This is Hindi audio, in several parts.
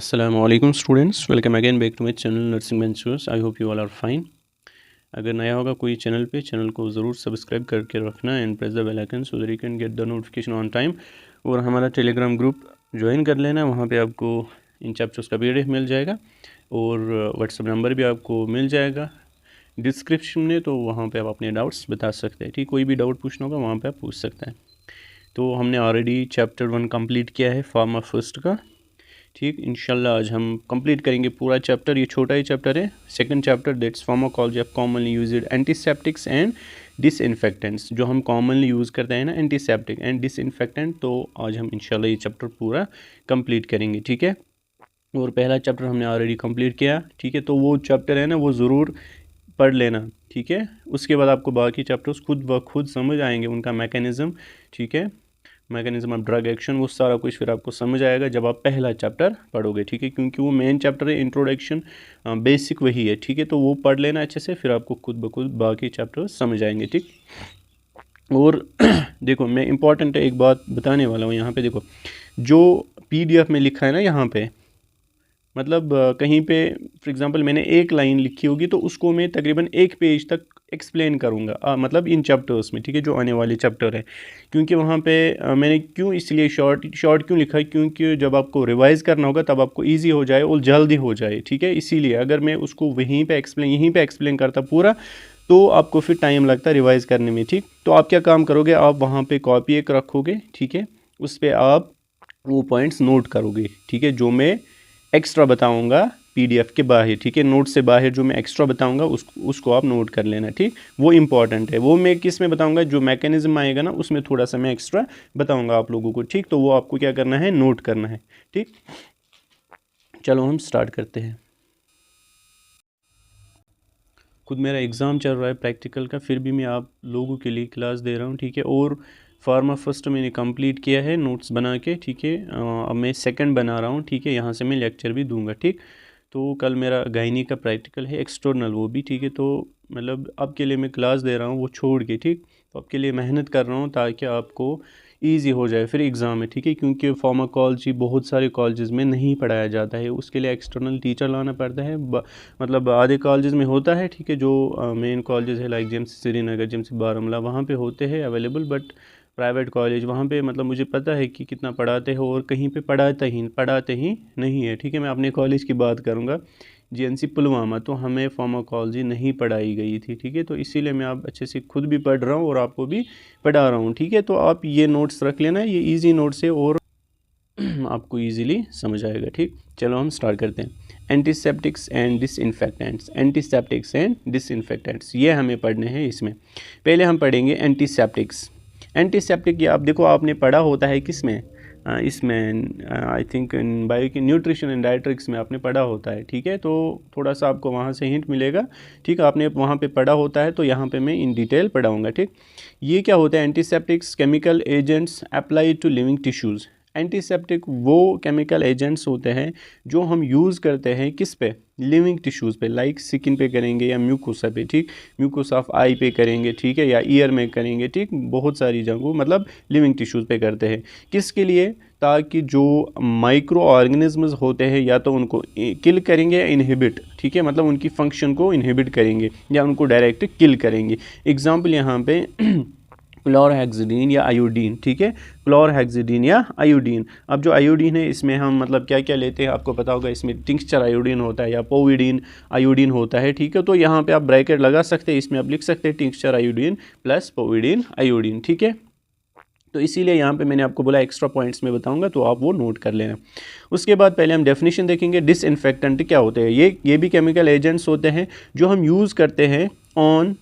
Assalamualaikum students, welcome again back to my channel Nursing Ventures. I hope you all are fine. अगर नया होगा कोई चैनल पे, चैनल को ज़रूर सब्सक्राइब करके रखना and press the bell icon so that you can get the notification on time. और हमारा टेलीग्राम ग्रुप ज्वाइन कर लेना, वहाँ पे आपको इन चैप्टर्स का PDF मिल जाएगा और व्हाट्सअप नंबर भी आपको मिल जाएगा डिस्क्रिप्शन में, तो वहाँ पे आप अपने डाउट्स बता सकते हैं। ठीक, कोई भी डाउट पूछना होगा वहाँ पे आप पूछ सकते हैं। तो हमने ऑलरेडी चैप्टर 1 कंप्लीट किया है फार्मा फर्स्ट का। ठीक, इंशाल्लाह आज हम कंप्लीट करेंगे पूरा चैप्टर। ये छोटा ही चैप्टर है, second chapter, that's pharmacology of commonly used antiseptics and disinfectants. जो हम कॉमनली यूज़ करते हैं ना, एंटीसेप्टिक एंड डिसइंफेक्टेंट, तो आज हम इंशाल्लाह ये चैप्टर पूरा कंप्लीट करेंगे। ठीक है, और पहला चैप्टर हमने ऑलरेडी कंप्लीट किया। ठीक है, तो वो चैप्टर है ना, वो ज़रूर पढ़ लेना। ठीक है, उसके बाद आपको बाकी चैप्टर्स खुद ब खुद समझ आएंगे, उनका मैकेनिज़्म। ठीक है, मैकेनिज्म ऑफ ड्रग एक्शन, वो सारा कुछ फिर आपको समझ आएगा जब आप पहला चैप्टर पढ़ोगे। ठीक है, क्योंकि वो मेन चैप्टर है, इंट्रोडक्शन बेसिक वही है। ठीक है, तो वो पढ़ लेना अच्छे से, फिर आपको खुद ब खुद बाकी चैप्टर समझ आएंगे। ठीक, और देखो मैं इम्पॉर्टेंट एक बात बताने वाला हूँ यहाँ पे। देखो जो PDF में लिखा है ना यहाँ पे, मतलब कहीं पे फॉर एग्जांपल मैंने एक लाइन लिखी होगी तो उसको मैं तकरीबन एक पेज तक एक्सप्लेन करूँगा, मतलब इन चैप्टर्स में। ठीक है, जो आने वाले चैप्टर है, क्योंकि वहाँ पे मैंने क्यों इसलिए शॉर्ट क्यों लिखा है, क्योंकि जब आपको रिवाइज़ करना होगा तब आपको इजी हो जाए और जल्दी हो जाए। ठीक है, इसीलिए अगर मैं उसको यहीं पे एक्सप्लेन करता पूरा, तो आपको फिर टाइम लगता है रिवाइज़ करने में। ठीक, तो आप क्या काम करोगे, आप वहाँ पर कॉपी एक रखोगे। ठीक है, उस पर आप वो पॉइंट्स नोट करोगे। ठीक है, जो मैं एक्स्ट्रा बताऊंगा PDF के बाहर। ठीक है, नोट से बाहर जो मैं एक्स्ट्रा बताऊंगा उसको आप नोट कर लेना। ठीक, वो इम्पॉर्टेंट है। वो मैं किस में बताऊंगा, जो मैकेनिज्म आएगा ना उसमें थोड़ा सा मैं एक्स्ट्रा बताऊंगा आप लोगों को। ठीक, तो वो आपको क्या करना है, नोट करना है। ठीक, चलो हम स्टार्ट करते हैं। खुद मेरा एग्ज़ाम चल रहा है प्रैक्टिकल का, फिर भी मैं आप लोगों के लिए क्लास दे रहा हूँ। ठीक है, और फार्मा फर्स्ट मैंने कंप्लीट किया है नोट्स बना के। ठीक है, अब मैं सेकंड बना रहा हूँ। ठीक है, यहाँ से मैं लेक्चर भी दूंगा। ठीक, तो कल मेरा गायनी का प्रैक्टिकल है, एक्सटर्नल वो भी। ठीक है, तो मतलब आपके लिए मैं क्लास दे रहा हूँ वो छोड़ के। ठीक, तो आपके लिए मेहनत कर रहा हूँ ताकि आपको ईजी हो जाए फिर एग्ज़ाम में। ठीक है, क्योंकि फार्माकोलॉजी बहुत सारे कॉलेजेस में नहीं पढ़ाया जाता है, उसके लिए एक्सटर्नल टीचर लाना पड़ता है। मतलब आधे कॉलेजेस में होता है। ठीक है, जो मेन कॉलेजेस है like JMC Srinagar, JMC Baramulla, वहाँ पे होते हैं अवेलेबल, बट प्राइवेट कॉलेज वहाँ पे मतलब मुझे पता है कि कितना पढ़ाते हैं और कहीं पे पढ़ाते ही नहीं है। ठीक है, मैं अपने कॉलेज की बात करूँगा, JNC पुलवामा, तो हमें फार्माकोलॉजी नहीं पढ़ाई गई थी। ठीक है, तो इसीलिए मैं आप अच्छे से खुद भी पढ़ रहा हूँ और आपको भी पढ़ा रहा हूँ। ठीक है, तो आप ये नोट्स रख लेना, ये ईजी नोट्स है और आपको ईजिली समझ आएगा। ठीक, चलो हम स्टार्ट करते हैं। Antiseptics and disinfectants, antiseptics and disinfectants, ये हमें पढ़ने हैं। इसमें पहले हम पढ़ेंगे एंटीसेप्टिक्स। एंटीसेप्टिक ये आप देखो, आपने पढ़ा होता है किस में, इसमें आई थिंक इन बायो की न्यूट्रिशन एंड डाइट्रिक्स में आपने पढ़ा होता है। ठीक है, तो थोड़ा सा आपको वहाँ से हिंट मिलेगा। ठीक, आपने वहाँ पे पढ़ा होता है, तो यहाँ पे मैं इन डिटेल पढ़ाऊँगा। ठीक, ये क्या होता है, antiseptics chemical agents applied to living tissues. Antiseptic वो केमिकल एजेंट्स होते हैं जो हम यूज़ करते हैं किस पे, लिविंग टिश्यूज़ पे, लाइक स्किन पे करेंगे या म्यूकोसा पे। ठीक, म्यूकोसा ऑफ आई पे करेंगे। ठीक है, या ईयर में करेंगे। ठीक, बहुत सारी जगहों मतलब लिविंग टिश्यूज़ पे करते हैं। किसके लिए, ताकि जो माइक्रो ऑर्गेनिजम्स होते हैं या तो उनको किल करेंगे या इनहिबिट। ठीक है, मतलब उनकी फंक्शन को इनहिबिट करेंगे या उनको डायरेक्ट किल करेंगे। एग्जाम्पल यहाँ पे क्लोरहेक्सिडीन या आयोडीन। ठीक है, क्लोरहेक्सिडीन या आयोडीन। अब जो आयोडीन है इसमें हम मतलब क्या क्या लेते हैं आपको पता होगा, इसमें टिंक्चर आयोडीन होता है या पोविडीन आयोडीन होता है। ठीक है, तो यहाँ पे आप ब्रैकेट लगा सकते हैं, इसमें आप लिख सकते हैं tincture iodine plus povidone iodine. ठीक है, तो इसीलिए यहाँ पे मैंने आपको बोला एक्स्ट्रा पॉइंट्स में बताऊंगा, तो आप वो नोट कर लेना। उसके बाद पहले हम डेफिनेशन देखेंगे। डिसइंफेक्टेंट क्या होते हैं, ये भी केमिकल एजेंट्स होते हैं जो हम यूज़ करते हैं on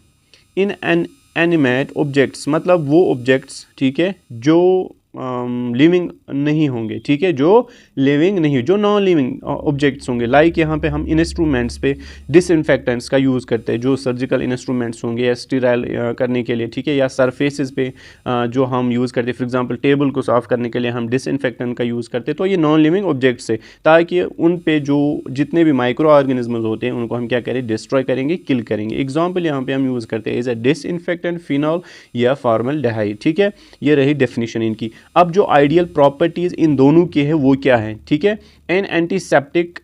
in an animate objects, मतलब वो ऑब्जेक्ट्स। ठीक है, जो लिविंग नहीं होंगे। ठीक है, जो लिविंग नहीं, जो नॉन लिविंग ऑब्जेक्ट्स होंगे। लाइक यहाँ पे हम इंस्ट्रूमेंट्स पे डिसइंफेक्टेंट्स का यूज़ करते हैं, जो सर्जिकल इंस्ट्रूमेंट्स होंगे या स्टीराइल करने के लिए। ठीक है, या सरफेसेस पे जो हम यूज़ करते हैं, फॉर एग्जांपल टेबल को साफ़ करने के लिए हम डिसइंफेक्टेंट का यूज़ करते हैं। तो ये नॉन लिविंग ऑब्जेक्ट्स है, ताकि उन पे जो जितने भी माइक्रो ऑर्गेनिज्म्स होते हैं उनको हम क्या करें, डिस्ट्रॉय करेंगे, किल करेंगे। एग्जाम्पल यहाँ पे हम यूज़ करते हैं एज अ डिसइंफेक्टेंट फिनॉल या फॉर्मल्डिहाइड। ठीक है, ये रही डेफिनेशन इनकी। अब जो आइडियल प्रॉपर्टीज़ इन दोनों की है वो क्या है, ठीक है। एन एंटीसेप्टिक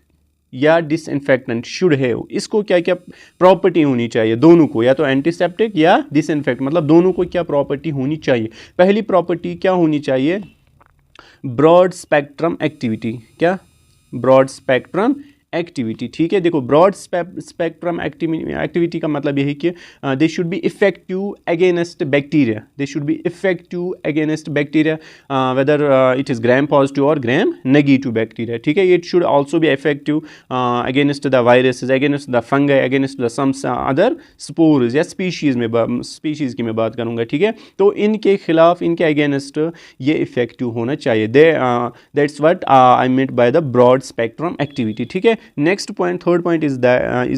या डिसइंफेक्टेंट शुड है, इसको क्या क्या प्रॉपर्टी होनी चाहिए दोनों को, या तो एंटीसेप्टिक या डिसइंफेक्ट, मतलब दोनों को क्या प्रॉपर्टी होनी चाहिए। पहली प्रॉपर्टी क्या होनी चाहिए, ब्रॉड स्पेक्ट्रम एक्टिविटी। क्या, ब्रॉड स्पेक्ट्रम एक्टिविटी, ठीक है। देखो ब्रॉड स्पेक्ट्रम एक्टिविटी का मतलब यही कि they should be effective against bacteria, they should be effective against bacteria whether it is gram positive और ग्राम नेगेटिव बैक्टीरिया, ठीक है। It should also be effective against the viruses, against the fungi, against the some other spores या स्पीशीज़ की मैं बात करूँगा, ठीक है। तो इनके खिलाफ, इनके अगेंस्ट ये इफेक्टिव होना चाहिए। That's what I meant by the broad spectrum activity, ठीक है। Next point, third point is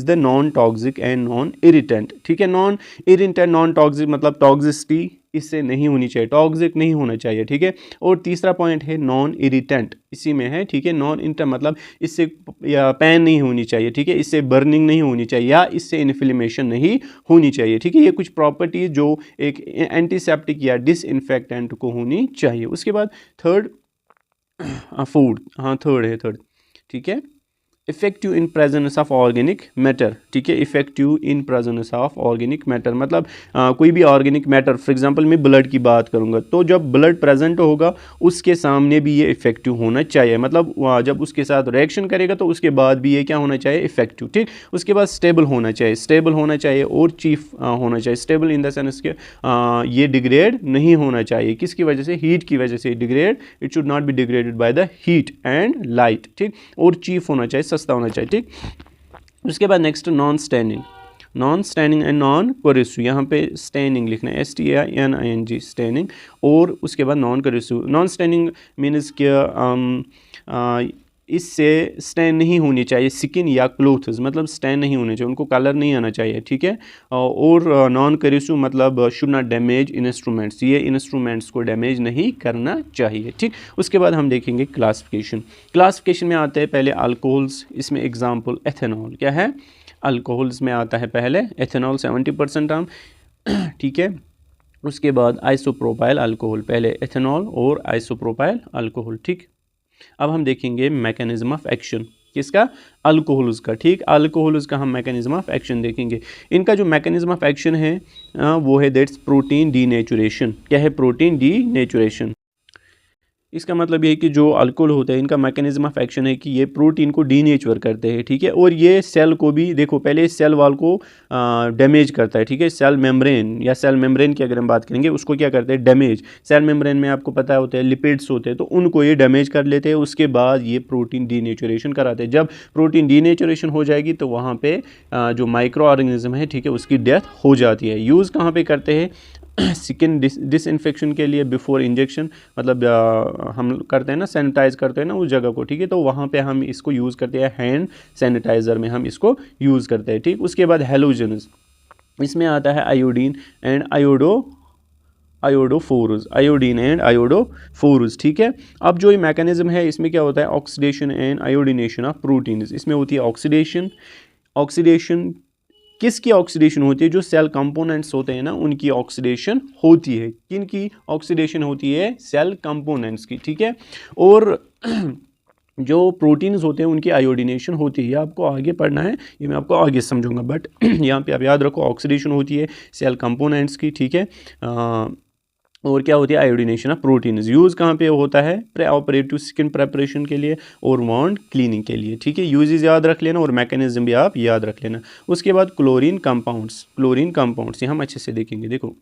the non toxic and non irritant, ठीक है। नॉन इरिटेंट, नॉन टॉक्सिक मतलब टॉक्सिसिटी इससे नहीं होनी चाहिए, टॉक्सिक नहीं होना चाहिए, ठीक है। और तीसरा पॉइंट है नॉन इरिटेंट, इसी में है, ठीक है। नॉन इरिटेंट मतलब इससे या पैन नहीं होनी चाहिए, ठीक है, इससे बर्निंग नहीं होनी चाहिए या इससे इन्फ्लेमेशन नहीं होनी चाहिए, ठीक है। ये कुछ प्रॉपर्टीज जो एक एंटीसेप्टिक या डिसइंफेक्टेंट को होनी चाहिए। उसके बाद थर्ड, फूड, हाँ थर्ड है, थर्ड, ठीक है। Effective in presence of organic matter, ठीक है। Effective in presence of organic matter मतलब कोई भी ऑर्गेनिक मैटर, फॉर एग्जांपल मैं ब्लड की बात करूंगा, तो जब ब्लड प्रेजेंट होगा उसके सामने भी ये इफेक्टिव होना चाहिए, मतलब जब उसके साथ रिएक्शन करेगा तो उसके बाद भी ये क्या होना चाहिए, इफेक्टिव, ठीक। उसके बाद स्टेबल होना चाहिए, स्टेबल होना चाहिए और चीफ होना चाहिए। स्टेबल इन द सेंस के ये डिग्रेड नहीं होना चाहिए, किसकी वजह से, हीट की वजह से degrade, it should not be degraded by the heat and light, ठीक। और चीफ होना चाहिए, सस्ता होना चाहिए, ठीक। उसके बाद next non standing, non standing and non coercive, यहाँ पे स्टैंडिंग लिखना है, STANING स्टैंडिंग, और उसके बाद non coercive. Non standing means कि इससे स्टैंड नहीं होनी चाहिए स्किन या क्लोथ्स, मतलब स्टैंड नहीं होने चाहिए, उनको कलर नहीं आना चाहिए, ठीक है। और नॉन करेसिव मतलब शुड नॉट डैमेज इंस्ट्रूमेंट्स, ये इंस्ट्रूमेंट्स को डैमेज नहीं करना चाहिए, ठीक। उसके बाद हम देखेंगे क्लासिफिकेशन। क्लासिफिकेशन में आते हैं पहले अल्कोहल्स, इसमें एग्जांपल एथेनॉल, क्या है, अल्कोहल्स में आता है पहले एथेनॉल 70% आम, ठीक है। उसके बाद आइसोप्रोपाइल अल्कोहल, पहले एथेनॉल और आइसोप्रोपाइल अल्कोहल, ठीक। अब हम देखेंगे मैकेनिज्म ऑफ एक्शन, किसका, अल्कोहल्स का, ठीक। अल्कोहल्स का हम मैकेनिज्म ऑफ एक्शन देखेंगे। इनका जो मैकेनिज्म ऑफ एक्शन है वो है दैट्स प्रोटीन डीनेचुरेशन। क्या है, प्रोटीन डीनेचुरेशन। इसका मतलब ये है कि जो अल्कोहल होता है इनका मैकेनिज्म ऑफ एक्शन है कि ये प्रोटीन को डीनेचर करते हैं, ठीक है। और ये सेल को भी, देखो पहले सेल वाल को डैमेज करता है, ठीक है। सेल मेम्ब्रेन या सेल मेम्ब्रेन की अगर हम बात करेंगे उसको क्या करते हैं, डैमेज। सेल मेम्ब्रेन में आपको पता होता है लिपिड्स होते हैं, तो उनको ये डैमेज कर लेते हैं, उसके बाद ये प्रोटीन डीनेचुरेशन कराते हैं। जब प्रोटीन डीनेचुरेशन हो जाएगी तो वहाँ पे जो माइक्रो ऑर्गेनिज्म है, ठीक है, उसकी डेथ हो जाती है। यूज़ कहाँ पे करते हैं, स्किन डिसइंफेक्शन के लिए बिफोर इंजेक्शन, मतलब हम करते हैं ना, सैनिटाइज करते हैं ना उस जगह को, ठीक है, तो वहाँ पे हम इसको यूज़ करते हैं, हैंड सैनिटाइज़र में हम इसको यूज़ करते हैं, ठीक। उसके बाद हेलोजन्स, इसमें आता है आयोडीन एंड आयोडोफोर्स, आयोडीन एंड आयोडोफोर्स, ठीक है। अब जो ये मैकेनिज्म है इसमें क्या होता है, oxidation and iodination of proteins, इसमें होती है ऑक्सीडेशन। ऑक्सीडेशन किसकी ऑक्सीडेशन होती है, जो सेल कंपोनेंट्स होते हैं ना उनकी ऑक्सीडेशन होती है। किन की ऑक्सीडेशन होती है, सेल कंपोनेंट्स की, ठीक है। और जो प्रोटीन्स होते हैं उनकी आयोडीनेशन होती है, ये आपको आगे पढ़ना है, ये मैं आपको आगे समझूंगा, बट यहाँ पे आप याद रखो ऑक्सीडेशन होती है सेल कंपोनेंट्स की, ठीक है। और क्या होती है, आयोडीनेशन ऑफ प्रोटीन्स। यूज़ कहाँ पे होता है, प्री ऑपरेटिव स्किन प्रेपरेशन के लिए और वाउंड क्लीनिंग के लिए, ठीक है। यूजेस याद रख लेना और मैकेनिज्म भी आप याद रख लेना। उसके बाद क्लोरीन कंपाउंड्स, क्लोरीन कंपाउंड्स ये हम अच्छे से देखेंगे। देखो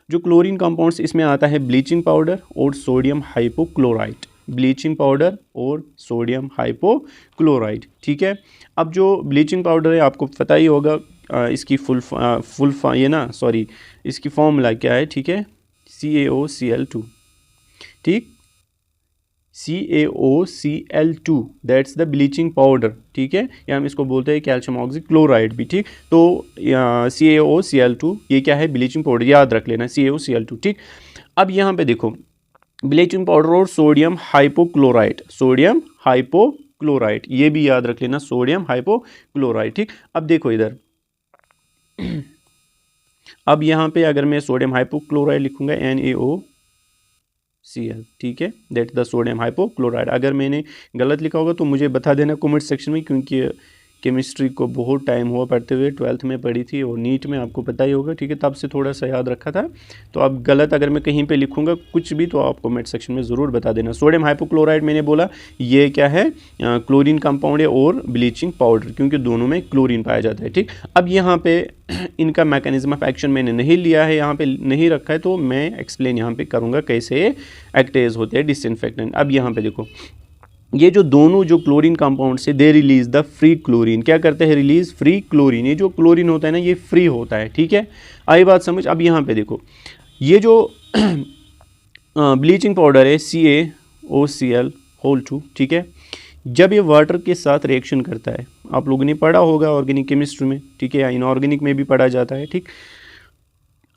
जो क्लोरीन कंपाउंड्स, इसमें आता है ब्लीचिंग पाउडर और सोडियम हाइपोक्लोराइड, ब्लीचिंग पाउडर और सोडियम हाइपोक्लोराइड, ठीक है। अब जो ब्लीचिंग पाउडर है आपको पता ही होगा, इसकी इसकी फॉर्मूला क्या है, ठीक है, CaOCl2, ठीक, CaOCl2 that's the bleaching powder, ठीक है, या हम इसको बोलते हैं कैल्शियम ऑक्सीक्लोराइड भी, ठीक। तो CaOCl2 ये क्या है, ब्लीचिंग पाउडर, याद रख लेना CaOCl2, ठीक। अब यहाँ पे देखो ब्लीचिंग पाउडर और सोडियम हाइपोक्लोराइड, सोडियम हाइपोक्लोराइड ये भी याद रख लेना, सोडियम हाइपोक्लोराइड, ठीक। अब देखो इधर अब यहाँ पे अगर मैं सोडियम हाइपोक्लोराइड लिखूंगा NaO, Cl, ठीक है, दैट द सोडियम हाइपोक्लोराइड। अगर मैंने गलत लिखा होगा तो मुझे बता देना कमेंट सेक्शन में, क्योंकि केमिस्ट्री को बहुत टाइम हुआ पढ़ते हुए, 12th में पढ़ी थी और नीट में आपको पता ही होगा, ठीक है, तब से थोड़ा सा याद रखा था। तो अब गलत अगर मैं कहीं पे लिखूंगा कुछ भी तो आप कमेंट सेक्शन में ज़रूर बता देना। सोडियम हाइपोक्लोराइड मैंने बोला ये क्या है, क्लोरीन कंपाउंड है और ब्लीचिंग पाउडर, क्योंकि दोनों में क्लोरीन पाया जाता है, ठीक। अब यहाँ पे इनका मैकेनिज्म ऑफ एक्शन मैंने नहीं लिया है, यहाँ पे नहीं रखा है, तो मैं एक्सप्लेन यहाँ पे करूँगा कैसे एक्टेज होते हैं डिसइंफेक्टेंट। अब यहाँ पे देखो, ये जो दोनों जो क्लोरीन कंपाउंड से they release the free chlorine, क्या करते हैं, रिलीज फ्री क्लोरीन। ये जो क्लोरीन होता है ना ये फ्री होता है, ठीक है, आई बात समझ। अब यहाँ पे देखो, ये जो ब्लीचिंग पाउडर है CaOCl, ठीक है, जब ये वाटर के साथ रिएक्शन करता है, आप लोगों ने पढ़ा होगा ऑर्गेनिक केमिस्ट्री में, ठीक है, या इनऑर्गेनिक में भी पढ़ा जाता है, ठीक।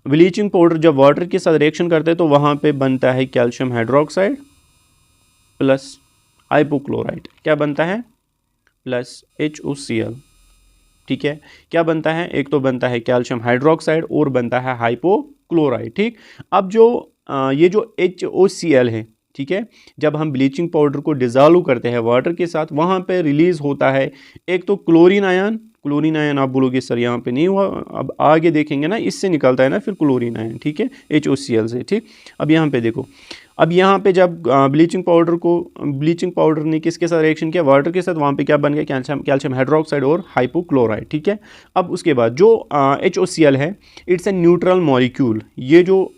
ब्लीचिंग पाउडर जब वाटर के साथ रिएक्शन करता है तो वहाँ पे बनता है कैल्शियम हाइड्रोक्साइड प्लस हाइपोक्लोराइड, क्या बनता है, प्लस HOCl, ठीक है। क्या बनता है, एक तो बनता है कैल्शियम हाइड्रोक्साइड और बनता है हाइपोक्लोराइड, ठीक। अब जो ये जो HOCl है, ठीक है, जब हम ब्लीचिंग पाउडर को डिजॉल्व करते हैं वाटर के साथ, वहाँ पे रिलीज होता है एक तो क्लोरीन आयन, आप बोलोगे सर यहाँ पे नहीं हुआ, अब आगे देखेंगे ना, इससे निकलता है ना फिर क्लोरीन आयन, ठीक है, HOCl से, ठीक। अब यहाँ पे देखो, अब यहाँ पे जब ब्लीचिंग पाउडर ने किसके साथ रिएक्शन किया, वाटर के साथ, वहाँ पे क्या बन गया, कैल्शियम हाइड्रोक्साइड और हाइपोक्लोराइड, ठीक है। अब उसके बाद जो HOCl है, इट्स ए न्यूट्रल मॉलिक्यूल। ये जो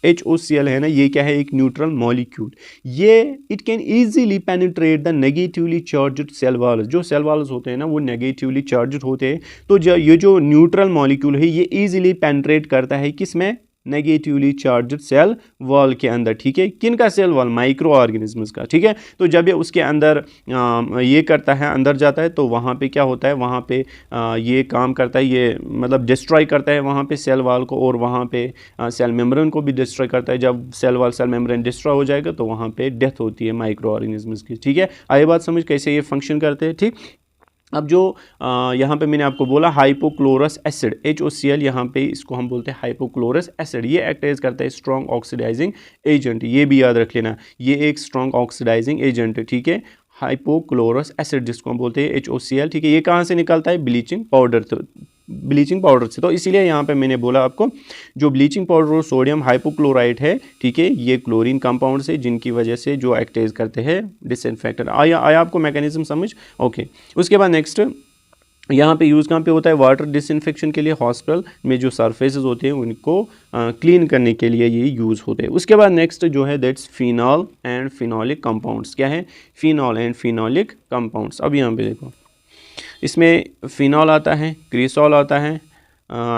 HOCl है ना, ये क्या है, एक न्यूट्रल मॉलिक्यूल। ये it can easily penetrate the negatively charged cell walls. जो सेल वॉल्स होते हैं ना वो नेगेटिवली चार्ज्ड होते हैं, तो ये जो न्यूट्रल मॉलिक्यूल है ये ईजिली पेनिट्रेट करता है किसमें, नेगेटिवली चार्ज्ड सेल वॉल के अंदर, ठीक है। किन का सेल वॉल, माइक्रो ऑर्गेनिजम्स का, ठीक है। तो जब ये उसके अंदर ये करता है, अंदर जाता है, तो वहाँ पे क्या होता है, वहाँ पे ये काम करता है, ये मतलब डिस्ट्रॉय करता है वहाँ पे सेल वॉल को, और वहाँ पे सेल मेम्ब्रेन को भी डिस्ट्रॉय करता है। जब cell wall cell membrane destroy हो जाएगा तो वहाँ पे डेथ होती है माइक्रो ऑर्गेनिजम्स की, ठीक है। आई बात समझ कैसे ये फंक्शन करते हैं, ठीक। अब जो यहाँ पे मैंने आपको बोला हाइपोक्लोरस एसिड, HOCl, यहाँ पे इसको हम बोलते हैं हाइपोक्लोरस एसिड। ये एक्ट करता है स्ट्रॉन्ग ऑक्सीडाइजिंग एजेंट, ये भी याद रख लेना, ये एक स्ट्रॉन्ग ऑक्सीडाइजिंग एजेंट है, ठीक है, हाइपोक्लोरस एसिड जिसको हम बोलते हैं HOCl, ठीक है। ये कहाँ से निकलता है, ब्लीचिंग पाउडर से। तो इसीलिए यहाँ पे मैंने बोला आपको, जो ब्लीचिंग पाउडर और सोडियम हाइपोक्लोराइड है, ठीक है, ये क्लोरीन कंपाउंड से, जिनकी वजह से जो एक्टेज करते हैं डिसइंफेक्टेंट। आया आपको मैकेनिज्म समझ, ओके। उसके बाद नेक्स्ट यहाँ पे यूज़ कहाँ पे होता है, वाटर डिसइंफेक्शन के लिए, हॉस्पिटल में जो सरफेसेस होते हैं उनको क्लीन करने के लिए ये यूज़ होते हैं। उसके बाद नेक्स्ट जो है that's phenol and phenolic compounds. क्या है, फिनॉल एंड फिनॉलिक कंपाउंड्स। अब यहाँ पे देखो, इसमें फिनॉल आता है, क्रिसॉल आता है,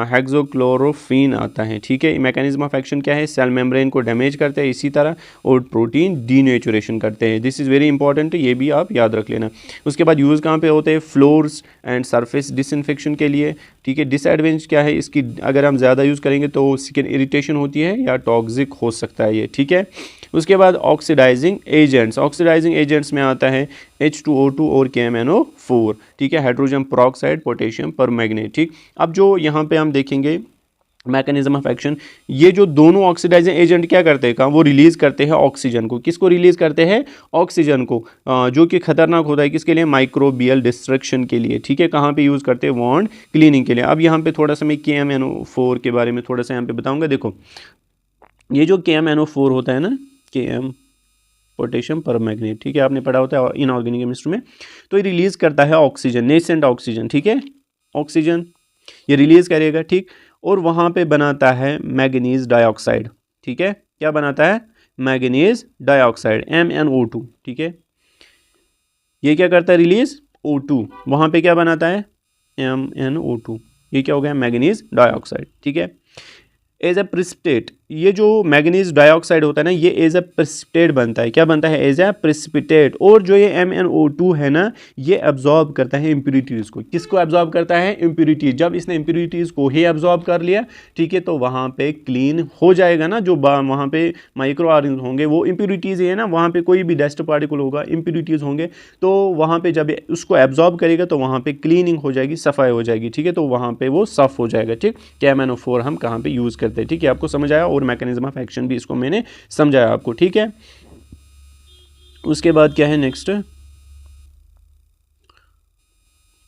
हेक्सोक्लोरोफीन आता है, ठीक है। मैकेनिज्म ऑफ एक्शन क्या है, सेल मेम्ब्रेन को डैमेज करते हैं इसी तरह, और प्रोटीन डीनेचुरेशन करते हैं। दिस इज़ वेरी इंपॉर्टेंट, ये भी आप याद रख लेना। उसके बाद यूज़ कहाँ पे होते हैं, फ्लोर्स एंड सरफेस डिसइंफेक्शन के लिए, ठीक है। डिसएडवांटेज क्या है इसकी, अगर हम ज़्यादा यूज़ करेंगे तो स्किन इरिटेशन होती है या टॉक्सिक हो सकता है ये, ठीक है। उसके बाद ऑक्सीडाइजिंग एजेंट्स में आता है H2O2 और KMNO4, ठीक है, हाइड्रोजन पेरोक्साइड, पोटेशियम परमैंगनेट, ठीक। अब जो यहाँ पे हम देखेंगे मैकेनिज्म ऑफ एक्शन, ये जो दोनों ऑक्सीडाइजिंग एजेंट क्या करते हैं काम, वो रिलीज करते हैं ऑक्सीजन को। किसको रिलीज करते हैं, ऑक्सीजन को, जो कि खतरनाक होता है किसके लिए, माइक्रोबियल डिस्ट्रक्शन के लिए, ठीक है। कहाँ पे यूज़ करते हैं, वॉन्ड क्लीनिंग के लिए। अब यहाँ पे थोड़ा सा मैं KMNO4 के बारे में थोड़ा सा यहाँ पे बताऊँगा। देखो, ये जो KMNO4 होता है ना, KM पोटेशियम परमैंगनेट, ठीक है, आपने पढ़ा होता है इनऑर्गेनिक केमिस्ट्री में। तो ये रिलीज करता है ऑक्सीजन, नेसेंट ऑक्सीजन, ठीक है, ऑक्सीजन ये रिलीज करेगा, ठीक। और वहाँ पे बनाता है मैंगनीज डाइऑक्साइड, ठीक है। क्या बनाता है, मैंगनीज डाइऑक्साइड, MnO2, ठीक है। ये क्या करता है, रिलीज O2, वहाँ पे क्या बनाता है, MnO2, ये क्या हो गया, मैंगनीज डाइऑक्साइड, ठीक है। एज ए प्रिसिपिटेट, ये जो मैंगनीज डाइऑक्साइड होता है ना, ये एज ए प्रिसिपिटेट बनता है। क्या बनता है, एज ए प्रिसिपिटेट। और जो ये MnO2 है ना, ये एब्जॉर्ब करता है इम्प्यूरिटीज़ को। किसको एब्जॉर्ब करता है, इम्प्यूरिटीज़। जब इसने इम्प्यूरिटीज़ को ही एब्जॉर्ब कर लिया, ठीक है, तो वहाँ पे क्लीन हो जाएगा ना, जो वहाँ पे माइक्रो ऑर्गेनिज्म होंगे वो इम्प्यूरिटीज़ है ना, वहाँ पे कोई भी डस्ट पार्टिकल होगा, इम्प्यूरिटीज़ होंगे, तो वहाँ पे जब उसको एब्जॉर्ब करेगा तो वहाँ पे क्लीनिंग हो जाएगी, सफाई हो जाएगी, ठीक है, तो वहाँ पे वो साफ हो जाएगा, ठीक। KMNO4 हम कहाँ पे यूज़ करते हैं, ठीक है, आपको समझ आया। और मैकेनिज्म ऑफ एक्शन भी इसको मैंने समझाया आपको, ठीक है। उसके बाद क्या है नेक्स्ट,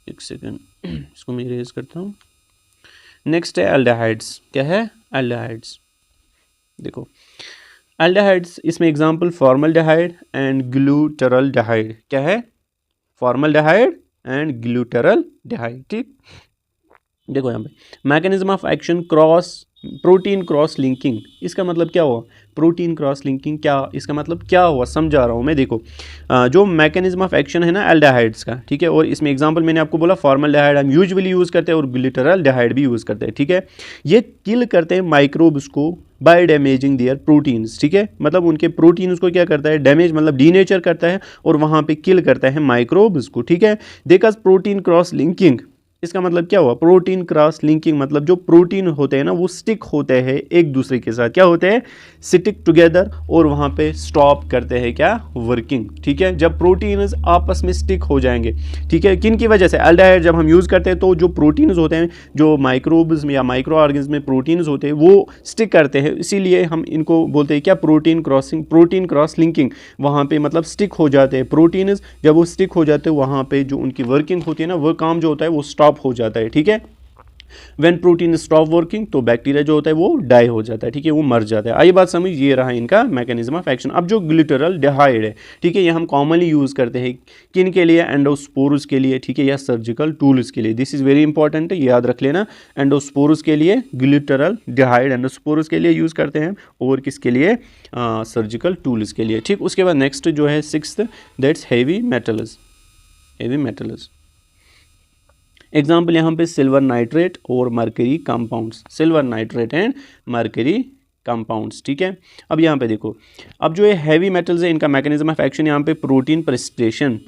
एक सेकेंड इसको मैं इरेज करता हूँ। नेक्स्ट है एल्डिहाइड्स। क्या है? एल्डिहाइड्स। देखो एल्डिहाइड्स, इसमें एग्जांपल फॉर्मल्डिहाइड एंड ग्लूटरल्डिहाइड। क्या है? फॉर्मल्डिहाइड एंड ग्लूटरल्डिहाइड, ठीक। देखो यहाँ पे mechanism of action protein cross linking. इसका मतलब क्या हुआ? प्रोटीन क्रॉस लिंकिंग क्या, इसका मतलब क्या हुआ समझा रहा हूँ मैं। देखो जो मैकेनिज्म ऑफ एक्शन है ना एल्डिहाइड्स का, ठीक है, और इसमें एग्जांपल मैंने आपको बोला फॉर्मल्डिहाइड हम यूजुअली यूज़ करते हैं और ग्लिसरॉल्डिहाइड भी यूज़ करते हैं, ठीक है। ये किल करते हैं माइक्रोब्स को बाय डैमेजिंग देयर प्रोटीन्स, ठीक है, मतलब उनके प्रोटीन्स को क्या करता है? डैमेज मतलब डीनेचर करता है और वहाँ पे किल करता है माइक्रोब्स को, ठीक है। देखा प्रोटीन क्रॉस लिंकिंग, इसका मतलब क्या हुआ? प्रोटीन क्रॉस लिंकिंग मतलब जो प्रोटीन होते हैं ना वो स्टिक होते हैं एक दूसरे के साथ, क्या होते हैं? स्टिक टुगेदर, और वहाँ पे स्टॉप करते हैं क्या? वर्किंग, ठीक है। जब प्रोटीन्स आपस में स्टिक हो जाएंगे, ठीक है, किन की वजह से? एल्डिहाइड जब हम यूज़ करते हैं तो जो प्रोटीन्स होते हैं, जो माइक्रोब्स में या माइक्रो ऑर्गेनिज्म में प्रोटीन्स होते हैं वो स्टिक करते हैं, इसीलिए हम इनको बोलते हैं क्या? Protein cross linking. वहाँ पे मतलब स्टिक हो जाते हैं प्रोटीन्स, जब वो स्टिक हो जाते हैं वहाँ पे जो उनकी वर्किंग होती है ना, वो काम जो होता है वो स्टॉप हो जाता है, ठीक है। व्हेन प्रोटीन स्टॉप वर्किंग तो बैक्टीरिया जो होता है वो डाई हो जाता है, ठीक है, वो मर जाता है। आई बात समझ? ये रहा इनका मैकेनिज्म ऑफ एक्शन। अब जो ग्लिसरॉल्डिहाइड है, ठीक है, ये हम कॉमनली यूज करते हैं किन के लिए? एंडोस्पोर्स के लिए, ठीक है, या सर्जिकल टूल्स के लिए। दिस इज वेरी इंपॉर्टेंट, याद रख लेना। एंडोस्पोर्स के लिए ग्लिसरॉल्डिहाइड एंडोस्पोर्स के लिए यूज करते हैं, और किसके लिए? सर्जिकल टूल्स के लिए, ठीक। उसके बाद नेक्स्ट जो है sixth, that's heavy metals. Example यहाँ पे सिल्वर नाइट्रेट और mercury compounds, silver nitrate and mercury compounds, ठीक है। अब यहाँ पे देखो, अब जो ये हैवी मेटल्स है इनका मैकेनिज्म ऑफ एक्शन यहाँ पे प्रोटीन प्रेसिपिटेशन।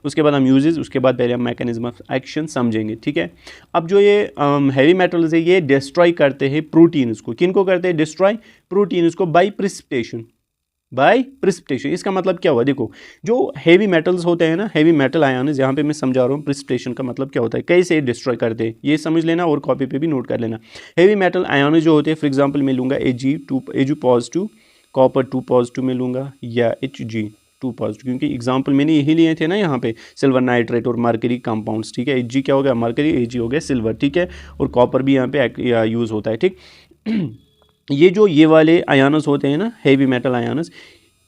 उसके बाद हम यूजेस, उसके बाद पहले हम मैकेनिज्म ऑफ एक्शन समझेंगे, ठीक है। अब जो ये हैवी मेटल्स है ये डिस्ट्रॉय करते हैं प्रोटीन्स को। किन को करते हैं डिस्ट्रॉय? प्रोटीन्स को बाय प्रिसिपिटेशन। इसका मतलब क्या हुआ? देखो जो हेवी मेटल्स होते हैं ना, हेवी मेटल आयन्स, यहाँ पे मैं समझा रहा हूँ प्रिसिपिटेशन का मतलब क्या होता है, कैसे डिस्ट्रॉय करते हैं, ये समझ लेना और कॉपी पे भी नोट कर लेना। हेवी मेटल आयन्स जो होते हैं, फॉर एग्जांपल मैं लूँगा Ag पॉजिटिव, कॉपर 2 पॉजिटिव में लूँगा, या Hg2 पॉजिटिव, क्योंकि एग्जाम्पल मैंने यही लिए थे ना यहाँ पे, सिल्वर नाइट्रेट और मरकरी कंपाउंड्स, ठीक है। Hg क्या हो गया? मरकरी, Ag हो गया सिल्वर, ठीक है, और कॉपर भी यहाँ पे यूज़ होता है, ठीक। ये वाले आयन्स होते हैं ना, हेवी मेटल आयन्स,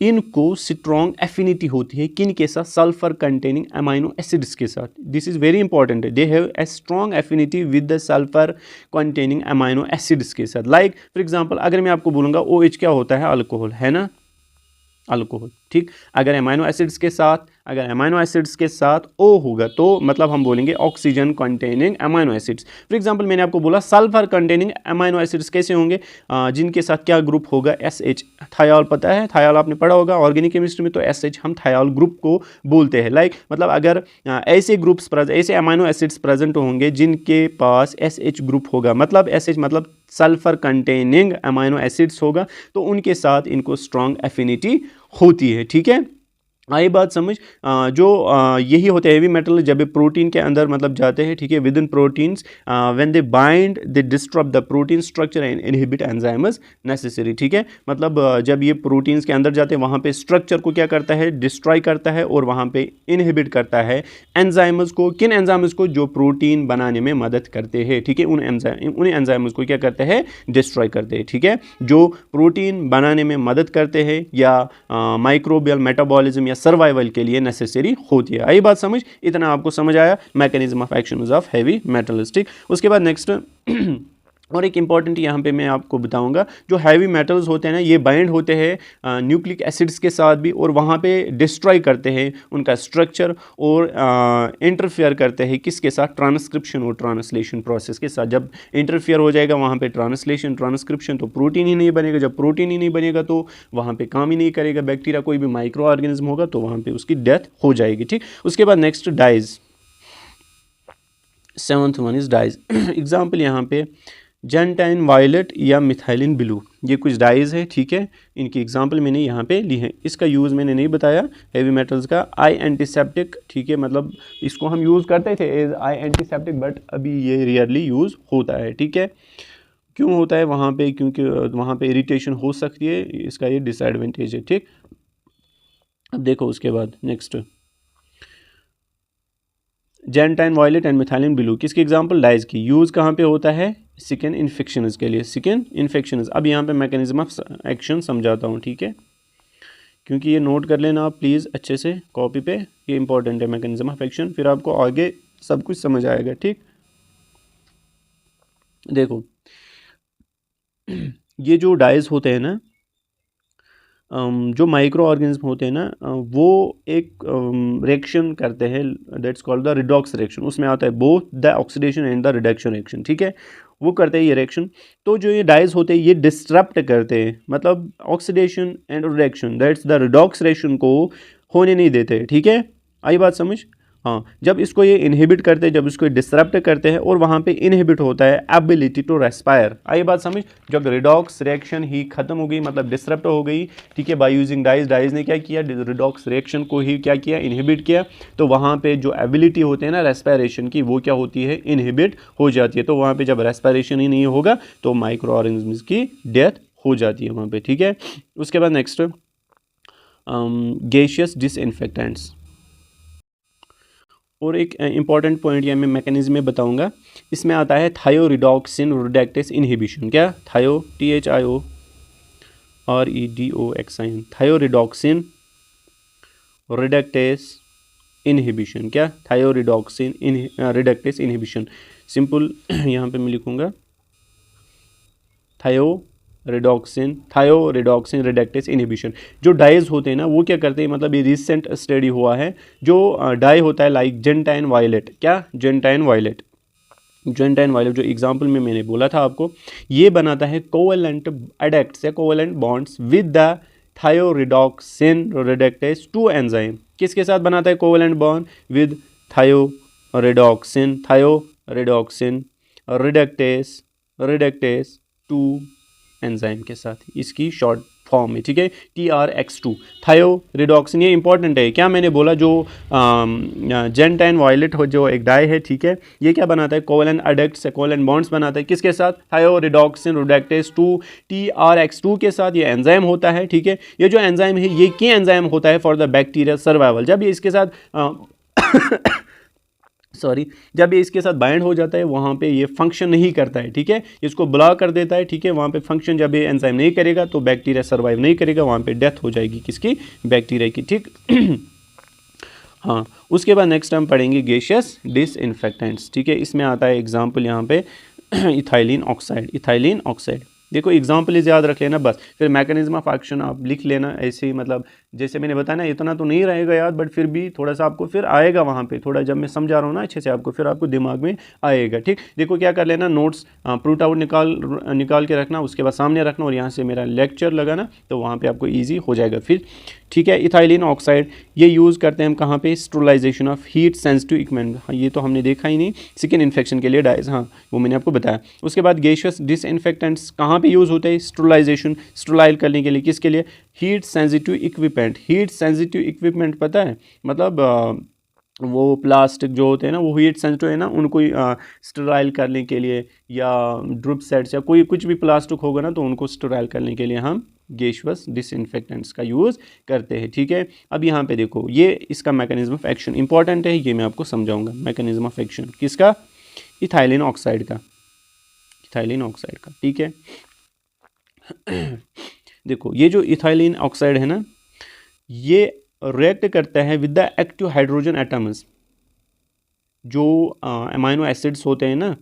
इनको स्ट्रॉन्ग एफिनिटी होती है किन के साथ? सल्फर कंटेनिंग अमाइनो एसिड्स के साथ। This is very important, they have a strong affinity with the sulphur containing amino acids के साथ। लाइक फॉर एग्जांपल अगर मैं आपको बोलूँगा OH क्या होता है? अल्कोहल, है ना, अल्कोहल, ठीक। अगर अमाइनो एसिड्स के साथ O होगा तो मतलब हम बोलेंगे oxygen containing amino acids. For example मैंने आपको बोला सल्फर कंटेनिंग अमाइनो एसिड्स कैसे होंगे? जिनके साथ क्या ग्रुप होगा? SH। थायोल पता है, थायोल आपने पढ़ा होगा ऑर्गेनिक केमिस्ट्री में, तो SH हम थायोल ग्रुप को बोलते हैं। लाइक मतलब अगर ऐसे अमाइनो एसिड्स प्रेजेंट होंगे जिनके पास SH ग्रुप होगा, मतलब SH मतलब सल्फर कंटेनिंग अमाइनो एसिड्स होगा, तो उनके साथ इनको स्ट्रॉन्ग एफिनिटी होती है, ठीक है। आई बात समझ? यही होते हैं हेवी मेटल, जब प्रोटीन के अंदर मतलब जाते हैं, ठीक है, with in proteins, when they bind they disturb the protein structure and inhibit enzymes necessary, ठीक है। मतलब जब ये प्रोटीन्स के अंदर जाते हैं वहाँ पे स्ट्रक्चर को क्या करता है? डिस्ट्रॉय करता है, और वहाँ पे इनहिबिट करता है एंजाइम्स को। किन एंजाइम्स को? जो प्रोटीन बनाने में मदद करते हैं, ठीक है, उन एंजाइम्स को क्या करते हैं? डिस्ट्रॉय करते हैं, ठीक है, जो प्रोटीन बनाने में मदद करते हैं या माइक्रोबियल मेटाबॉलिज्म सर्वाइवल के लिए नेसेसरी होती है। आई बात समझ? इतना आपको समझ आया mechanism of action of heavy metals, ठीक। उसके बाद नेक्स्ट और एक इंपॉर्टेंट यहाँ पे मैं आपको बताऊंगा, जो हैवी मेटल्स होते हैं ना ये बाइंड होते हैं न्यूक्लिक एसिड्स के साथ भी, और वहाँ पे डिस्ट्रॉय करते हैं उनका स्ट्रक्चर, और इंटरफेयर करते हैं किसके साथ? ट्रांसक्रिप्शन और ट्रांसलेशन प्रोसेस के साथ। जब इंटरफेयर हो जाएगा वहाँ पे ट्रांसक्रिप्शन, तो प्रोटीन ही नहीं बनेगा। जब प्रोटीन ही नहीं बनेगा तो वहाँ पे काम ही नहीं करेगा बैक्टीरिया, कोई भी माइक्रो ऑर्गेनिज्म होगा, तो वहाँ पे उसकी डेथ हो जाएगी, ठीक। उसके बाद next dyes, 7th one is dyes. Example यहाँ पे जेंटाइन वायलेट या मिथाइलिन ब्लू, ये कुछ डाइज है, ठीक है, इनकी एग्जांपल मैंने यहाँ पे ली है। इसका यूज़ मैंने नहीं बताया हेवी मेटल्स का। आई एंटीसेप्टिक, ठीक है, मतलब इसको हम यूज़ करते थे एज आई एंटीसेप्टिक, बट अभी ये रेयरली यूज़ होता है, ठीक है। क्यों होता है वहाँ पे, क्योंकि वहाँ पे इरिटेशन हो सकती है, इसका ये डिसएडवांटेज है। ठीक, अब देखो उसके बाद next, gentian violet and methylene blue किसकी एग्जांपल, डाइज की। यूज़ कहाँ पे होता है, स्किन इन्फेक्शंस के लिए, स्किन इन्फेक्शंस। अब यहाँ पे मैकेनिज्म ऑफ एक्शन समझाता हूँ, ठीक है, क्योंकि ये नोट कर लेना आप प्लीज़ अच्छे से कॉपी पे, ये इंपॉर्टेंट है मैकेनिज्म ऑफ एक्शन, फिर आपको आगे सब कुछ समझ आएगा। ठीक, देखो ये जो डाइज होते हैं ना, जो माइक्रो ऑर्गेनिज्म होते हैं ना, वो एक रिएक्शन करते हैं, that's called the redox reaction. उसमें आता है both the oxidation and the reduction reaction. ठीक है, वो करते हैं ये रिएक्शन। तो जो ये डाइज होते हैं ये डिस्टरप्ट करते हैं, मतलब oxidation and reduction, that's the redox reaction को होने नहीं देते। ठीक है, आई बात समझ। हाँ, जब इसको ये इनहिबिट करते हैं, जब इसको डिसरप्ट करते हैं, और वहाँ पे इनहिबिट होता है एबिलिटी टू रेस्पायर। आई बात समझ। जब रिडॉक्स रिएक्शन ही खत्म हो गई, मतलब डिसरप्ट हो गई, ठीक है, बाय यूजिंग डाइज, डाइज ने क्या किया, रिडॉक्स रिएक्शन को ही क्या किया, इनहिबिट किया, तो वहाँ पे जो एबिलिटी होती है ना रेस्पायरेशन की, वो क्या होती है, इनहिबिट हो जाती है। तो वहाँ पे जब रेस्पायरेशन ही नहीं होगा तो माइक्रो ऑर्गेनिजम्स की डेथ हो जाती है वहाँ पे। ठीक है, उसके बाद नेक्स्ट, गैसियस डिसइंफेक्टेंट्स। और एक इंपॉर्टेंट पॉइंट या मैं मैकेनिज्म में बताऊंगा, इसमें आता है थायोरिडॉक्सिन रिडक्टेस इनहिबिशन। क्या, थायो, THIOREDOXIN, थायोरिडॉक्सिन रिडक्टेस इनहिबिशन। क्या, थायोरिडॉक्सिन रिडक्टेस इनहिबिशन। सिंपल यहाँ पे मैं लिखूंगा थायोरिडॉक्सिन रिडक्टेस इनहिबिशन। जो डाइज होते हैं ना वो क्या करते हैं, मतलब ये रिसेंट स्टडी हुआ है, जो डाई होता है लाइक जेंटाइन वायलेट। क्या, जेंटाइन वायलेट, जेंटाइन वायलेट जो एग्जांपल में मैंने बोला था आपको, ये बनाता है कोवेलेंट एडेक्ट्स या covalent bonds with the thioredoxin reductase 2 enzyme. किसके साथ बनाता है covalent bond, with thioredoxin reductase 2 enzyme के साथ, इसकी शॉर्ट फॉर्म में। ठीक है, TRX2 थायोरिडॉक्सिन। ये इंपॉर्टेंट है, क्या मैंने बोला, जो जेंटाइन वायलेट हो जो एक डाई है, ठीक है, ये क्या बनाता है, कोवेलेंट एडेक्ट से कोवेलेंट बॉन्ड्स बनाता है, किसके साथ, थायोरिडॉक्सिन रिडक्टेस 2 TRX2 के साथ। ये एंजाइम होता है, ठीक है, ये जो एंजाइम है ये की एंजाइम होता है फॉर द बैक्टीरिया सर्वाइवल। जब ये इसके साथ जब ये इसके साथ बाइंड हो जाता है, वहाँ पे ये फंक्शन नहीं करता है। ठीक है, इसको ब्लॉक कर देता है। ठीक है, वहाँ पे फंक्शन जब ये एंजाइम नहीं करेगा तो बैक्टीरिया सर्वाइव नहीं करेगा, वहाँ पे डेथ हो जाएगी किसकी, बैक्टीरिया की। ठीक हाँ, उसके बाद नेक्स्ट हम पढ़ेंगे गैसियस डिसइंफेक्टेंट्स। ठीक है, इसमें आता है एग्जाम्पल यहाँ पे इथाइलिन ऑक्साइड। देखो एग्जाम्पल याद रख लेना बस, फिर मैकेनिज्म ऑफ एक्शन आप लिख लेना ऐसे ही, मतलब जैसे मैंने बताया ना, इतना तो नहीं रहेगा याद, बट फिर भी थोड़ा सा आपको फिर आएगा वहाँ पे, थोड़ा जब मैं समझा रहा हूँ ना अच्छे से आपको, फिर आपको दिमाग में आएगा। ठीक, देखो क्या कर लेना, नोट्स प्रिंट आउट निकाल के रखना, उसके बाद सामने रखना, और यहाँ से मेरा लेक्चर लगाना, तो वहाँ पर आपको ईजी हो जाएगा फिर। ठीक है, इथाइलिन ऑक्साइड ये यूज़ करते हैं हम कहाँ पे, sterilization of heat sensitive equipment. हाँ, ये तो हमने देखा ही नहीं, स्किन इन्फेक्शन के लिए डाइज, हाँ वो मैंने आपको बताया। उसके बाद गैसियस डिसइंफेक्टेंट्स कहाँ पे यूज़ होते हैं, स्टेरिलाइजेशन, स्टेराइल करने के लिए, किसके लिए, heat sensitive equipment. Heat sensitive equipment पता है, मतलब वो प्लास्टिक जो होते हैं ना, वो हीट सेंसिटिव है ना, उनको स्टेराइल करने के लिए, या ड्रिप सेट्स या कोई कुछ भी प्लास्टिक होगा ना, तो उनको स्टेराइल करने के लिए हम गैसियस डिसइंफेक्टेंट्स का यूज़ करते हैं। ठीक है, अब यहाँ पे देखो ये इसका मैकेनिज्म ऑफ एक्शन इंपॉर्टेंट है, ये मैं आपको समझाऊंगा। मैकेनिज्म ऑफ एक्शन किसका, इथाइलिन ऑक्साइड का। ठीक है देखो ये जो इथाइलिन ऑक्साइड है ना, ये रिएक्ट करता है with the active hydrogen atoms. जो अमाइनो एसिड्स होते हैं ना,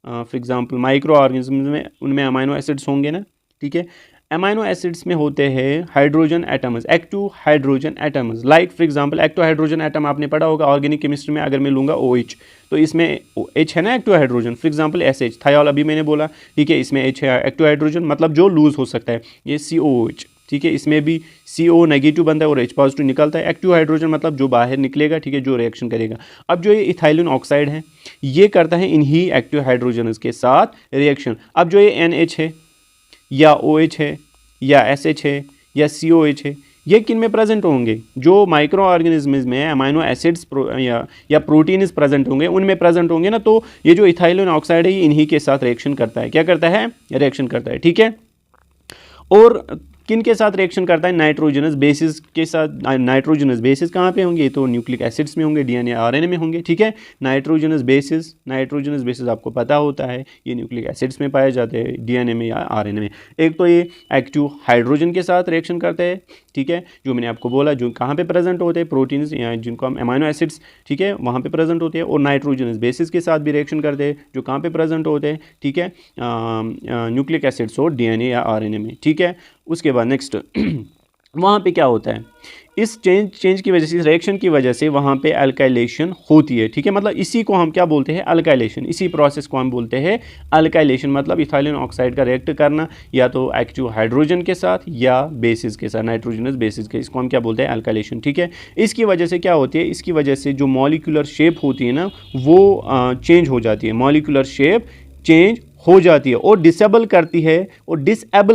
फॉर एग्जांपल माइक्रो ऑर्गेनिज्म में, उनमें अमाइनो एसिड्स होंगे ना। ठीक है, अमाइनो एसिड्स में होते हैं hydrogen atoms, active hydrogen atoms. Like for example active hydrogen atom आपने पढ़ा होगा ऑर्गेनिक केमिस्ट्री में, अगर मैं लूँगा OH, तो इसमें H है ना active hydrogen, for example SH, thiol अभी मैंने बोला। ठीक है, इसमें H है एक्टिव हाइड्रोजन, मतलब जो लूज हो सकता है, ये COOH। ठीक है, इसमें भी CO नेगेटिव बनता है और H पॉजिटिव निकलता है। एक्टिव हाइड्रोजन मतलब जो बाहर निकलेगा, ठीक है, जो रिएक्शन करेगा। अब जो ये इथाइलिन ऑक्साइड है, ये करता है इन्हीं एक्टिव हाइड्रोजन के साथ रिएक्शन। अब जो ये NH है, या OH है, या SH है, या COH है, ये किन में प्रेजेंट होंगे? जो माइक्रो ऑर्गेनिज्म में अमाइनो एसिड्स या प्रोटीन्स प्रेजेंट होंगे उनमें प्रेजेंट होंगे ना, तो ये जो इथाइलिन ऑक्साइड है ये इन्हीं के साथ रिएक्शन करता है। क्या करता है? रिएक्शन करता है, ठीक है। और किन के साथ रिएक्शन करता है? नाइट्रोजनस बेसिस के साथ। नाइट्रोजनस बेसिस कहाँ पे होंगे? तो न्यूक्लिक एसिड्स में होंगे, डीएनए आरएनए में होंगे, ठीक है। नाइट्रोजनस बेसिस आपको पता होता है ये न्यूक्लिक एसिड्स में पाए जाते हैं, डीएनए में या आरएनए में। एक तो ये एक्टिव हाइड्रोजन के साथ रिएक्शन करते हैं, ठीक है, जो मैंने आपको बोला, जो कहाँ पे प्रेजेंट होते हैं? प्रोटीन्स या जिनको हम अमाइनो एसिड्स, ठीक है, वहाँ पे प्रेजेंट होते हैं। और नाइट्रोजनस बेसिस के साथ भी रिएक्शन करते हैं, जो कहाँ पे प्रेजेंट होते हैं? ठीक है, न्यूक्लिक एसिड्स और डीएनए या आरएनए में, ठीक है। उसके बाद नेक्स्ट वहाँ पे क्या होता है? इस चेंज की वजह से, इस रिएक्शन की वजह से वहाँ पे अल्काइलेशन होती है, ठीक है। मतलब इसी को हम क्या बोलते हैं? अल्काइलेशन। इसी प्रोसेस को हम बोलते हैं अल्काइलेशन। मतलब इथाइलिन ऑक्साइड का रिएक्ट करना या तो एक्टिव हाइड्रोजन के साथ या बेसिस के साथ, नाइट्रोजनस बेसिस के, इसको हम क्या बोलते हैं? अल्काइलेशन, ठीक है। इसकी वजह से क्या होती है? इसकी वजह से जो मॉलिक्यूलर शेप होती है ना वो चेंज हो जाती है, मॉलिक्यूलर शेप चेंज हो जाती है और डिसेबल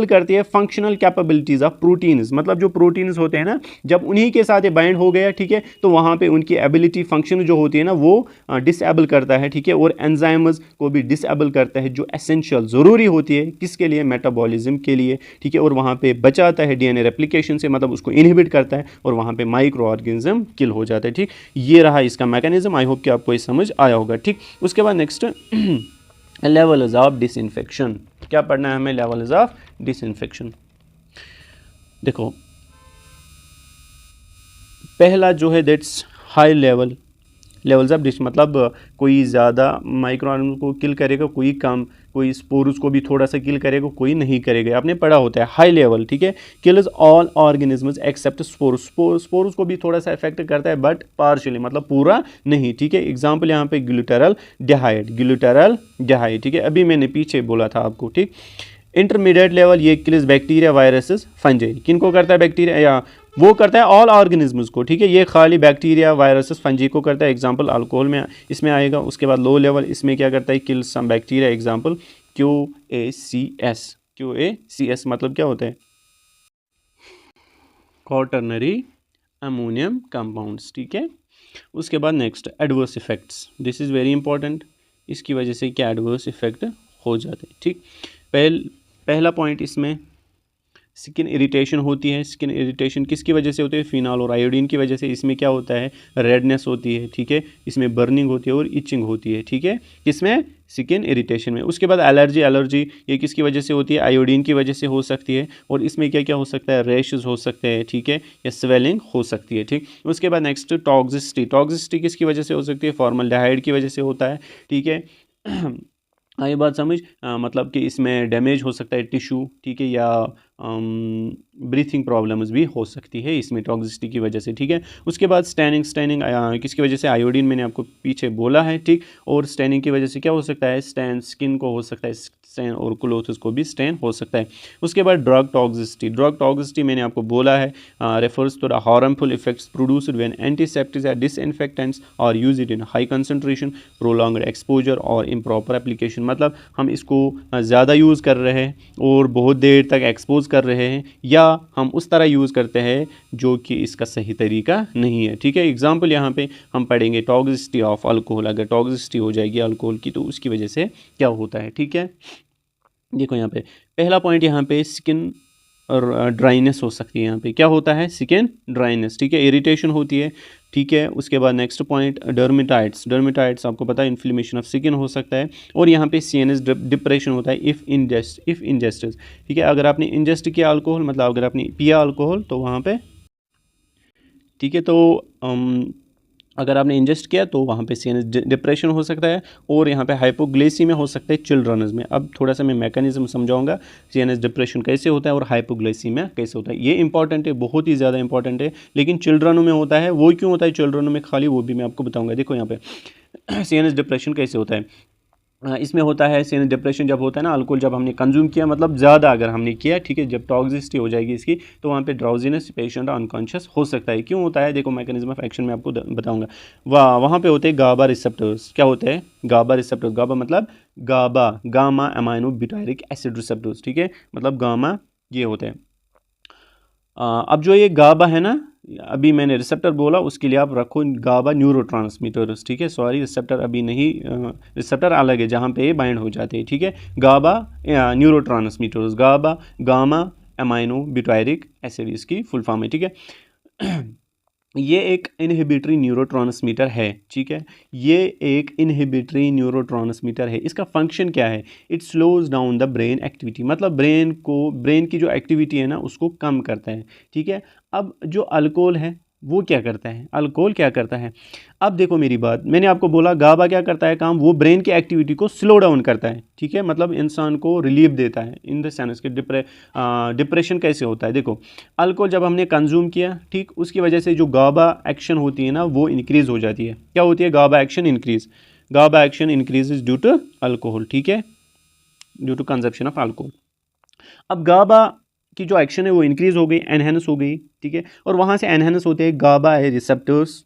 करती है फंक्शनल कैपेबिलिटीज ऑफ प्रोटीन्स। मतलब जो प्रोटीन्स होते हैं ना, जब उन्हीं के साथ ये बाइंड हो गया, ठीक है, तो वहाँ पे उनकी एबिलिटी फंक्शन जो होती है ना वो डिसेबल करता है, ठीक है। और एंजाइम्स को भी डिसेबल करता है, जो एसेंशियल ज़रूरी होती है किसके लिए? मेटाबॉलिज्म के लिए, ठीक है। और वहाँ पे बचाता है डीएनए रेप्लिकेशन से, मतलब उसको इनहिबिट करता है और वहाँ पे माइक्रो ऑर्गेनिज्म किल हो जाता है, ठीक। ये रहा इसका मैकेनिज्म। आई होप कि आपको ये समझ आया होगा, ठीक। उसके बाद नेक्स्ट लेवल्स ऑफ डिसइंफेक्शन। क्या पढ़ना है हमें? Levels of disinfection. देखो पहला जो है that's high levels of dis, मतलब कोई ज़्यादा माइक्रो ऑर्गेनिज्म को किल करेगा, कोई कम, कोई स्पोरूस को भी थोड़ा सा किल करेगा, कोई नहीं करेगा। आपने पढ़ा होता है हाई लेवल, ठीक है। Kills all organisms except spores. Spores को भी थोड़ा सा इफेक्ट करता है बट पार्शियली, मतलब पूरा नहीं, ठीक है। एग्जांपल यहाँ पे ग्लूटाराल डिहाइड, ठीक है, अभी मैंने पीछे बोला था आपको, ठीक। इंटरमीडिएट लेवल ये किल्स बैक्टीरिया, वायरसेस, फंजाई। किनको करता है? बैक्टीरिया या वो करता है ऑल ऑर्गेनिजम्स को, ठीक है। ये खाली बैक्टीरिया, वायरसेस, फंजी को करता है। एग्जांपल अल्कोहल में इसमें आएगा। उसके बाद लो लेवल इसमें क्या करता है? किल सम बैक्टीरिया। एग्जांपल QaCS मतलब क्या होता है? क्वाटरनरी अमोनियम कंपाउंड्स, ठीक है। उसके बाद next adverse effects. This is very important. इसकी वजह से क्या एडवर्स इफेक्ट हो जाते हैं, ठीक। पहला पॉइंट इसमें स्किन इरिटेशन होती है। स्किन इरिटेशन किसकी वजह से होती है? फिनॉल और आयोडीन की वजह से। इसमें क्या होता है? रेडनेस होती है, ठीक है। इसमें बर्निंग होती है और इचिंग होती है, ठीक है, किसमें? स्किन इरिटेशन में। उसके बाद एलर्जी ये किसकी वजह से होती है? आयोडीन की वजह से हो सकती है। और इसमें क्या क्या हो सकता है? रैशेस हो सकते हैं, ठीक है, या स्वेलिंग हो सकती है, ठीक। उसके बाद नेक्स्ट टॉक्सिसिटी किसकी वजह से हो सकती है? फॉर्मल्डिहाइड की वजह से होता है, ठीक है। ये बात समझ, मतलब कि इसमें डैमेज हो सकता है टिश्यू, ठीक है, या ब्रीथिंग प्रॉब्लम्स भी हो सकती है इसमें टॉक्सिसिटी की वजह से, ठीक है। उसके बाद स्टैनिंग किसकी वजह से? आयोडीन मैंने आपको पीछे बोला है, ठीक। और स्टैनिंग की वजह से क्या हो सकता है? स्किन को हो सकता है स्टैन, और क्लोथ्स को भी स्टैन हो सकता है। उसके बाद ड्रग टॉक्सिसिटी मैंने आपको बोला है, refers to the harmful effects produced when antiseptics या डिसइंफेक्टेंट्स और use it in high concentration, prolonged exposure और इम्प्रॉपर एप्लीकेशन। मतलब हम इसको ज़्यादा यूज़ कर रहे हैं और बहुत देर तक एक्सपोज कर रहे हैं, या हम उस तरह यूज़ करते हैं जो कि इसका सही तरीका नहीं है, ठीक है। एग्जांपल यहाँ पे हम पढ़ेंगे टॉक्सिसिटी ऑफ अल्कोहल। अगर टॉक्सिसिटी हो जाएगी अल्कोहल की तो उसकी वजह से क्या होता है, ठीक है। देखो यहाँ पे पहला पॉइंट, यहाँ पे स्किन और ड्राइनेस हो सकती है। यहाँ पे क्या होता है? स्किन ड्राइनेस, ठीक है, इरिटेशन होती है, ठीक है। उसके बाद नेक्स्ट पॉइंट डर्मेटाइट्स आपको पता है इन्फ्लेमेशन ऑफ स्किन हो सकता है। और यहाँ पे CNS डिप्रेशन होता है इफ़ इंजेस्टेड, ठीक है। अगर आपने इंजेस्ट किया अल्कोहल, मतलब अगर आपने पिया अल्कोहल तो वहाँ पे, ठीक है, तो अगर आपने इंजेस्ट किया तो वहाँ पे CNS डिप्रेशन हो सकता है। और यहाँ पे हाइपोग्लाइसीमिया हो सकता है चिल्ड्रंस में। अब थोड़ा सा मैं मैकेनिज्म समझाऊंगा, CNS डिप्रेशन कैसे होता है और हाइपोग्लाइसीमिया कैसे होता है। ये इंपॉर्टेंट है, बहुत ही ज़्यादा इंपॉर्टेंट है, लेकिन चिल्ड्रनों में होता है। वो क्यों होता है चिल्ड्रनों में खाली, वो भी मैं आपको बताऊँगा। देखो यहाँ पे CNS डिप्रेशन कैसे होता है। इसमें होता है CNS डिप्रेशन जब होता है ना, अल्कोहल जब हमने कंज्यूम किया, मतलब ज़्यादा अगर हमने किया, ठीक है, जब टॉक्सिसिटी हो जाएगी इसकी तो वहाँ पे ड्राउजीनेस, पेशेंट अनकॉन्शियस हो सकता है। क्यों होता है? देखो मैकेनिज्म ऑफ एक्शन में आपको बताऊंगा। वहाँ पे होते हैं गाबा रिसेप्टर्स। क्या होते हैं? गाबा रिसेप्टर्स। गाबा मतलब gamma amino butyric acid receptors, ठीक है, मतलब गामा ये होते हैं। अब जो ये गाबा है ना, अभी मैंने रिसेप्टर बोला, उसके लिए आप रखो गाबा न्यूरोट्रांसमीटर्स, ठीक है, सॉरी रिसेप्टर अभी नहीं, रिसेप्टर अलग है जहाँ पे ये बाइंड हो जाते हैं, ठीक है। गाबा न्यूरोट्रांसमीटर्स, गाबा गामा एमाइनो ब्यूटायरिक एसिड इसकी फुल फॉर्म है, ठीक है। ये एक इनहिबिटरी न्यूरोट्रांसमीटर है, ठीक है। ये एक इनहिबिटरी न्यूरोट्रांसमीटर है। इसका फंक्शन क्या है? It slows down the brain activity, मतलब ब्रेन की जो एक्टिविटी है ना उसको कम करता है, ठीक है। अब जो अल्कोहल है वो क्या करता है? अल्कोहल क्या करता है? अब देखो मेरी बात, मैंने आपको बोला गाबा क्या करता है काम, वो ब्रेन की एक्टिविटी को स्लो डाउन करता है, ठीक है, मतलब इंसान को रिलीफ देता है इन द सेंस कि डिप्रेशन कैसे होता है। देखो अल्कोहल जब हमने कंज्यूम किया, ठीक, उसकी वजह से जो गाबा एक्शन होती है ना वो इंक्रीज हो जाती है। क्या होती है? GABA action increase, GABA action increase due to alcohol, ठीक है, due to consumption of alcohol. अब गाबा की जो एक्शन है वो इंक्रीज हो गई, एनहेंस हो गई, ठीक है, और वहाँ से एनहेंस होते हैं गाबा ए रिसेप्टर्स,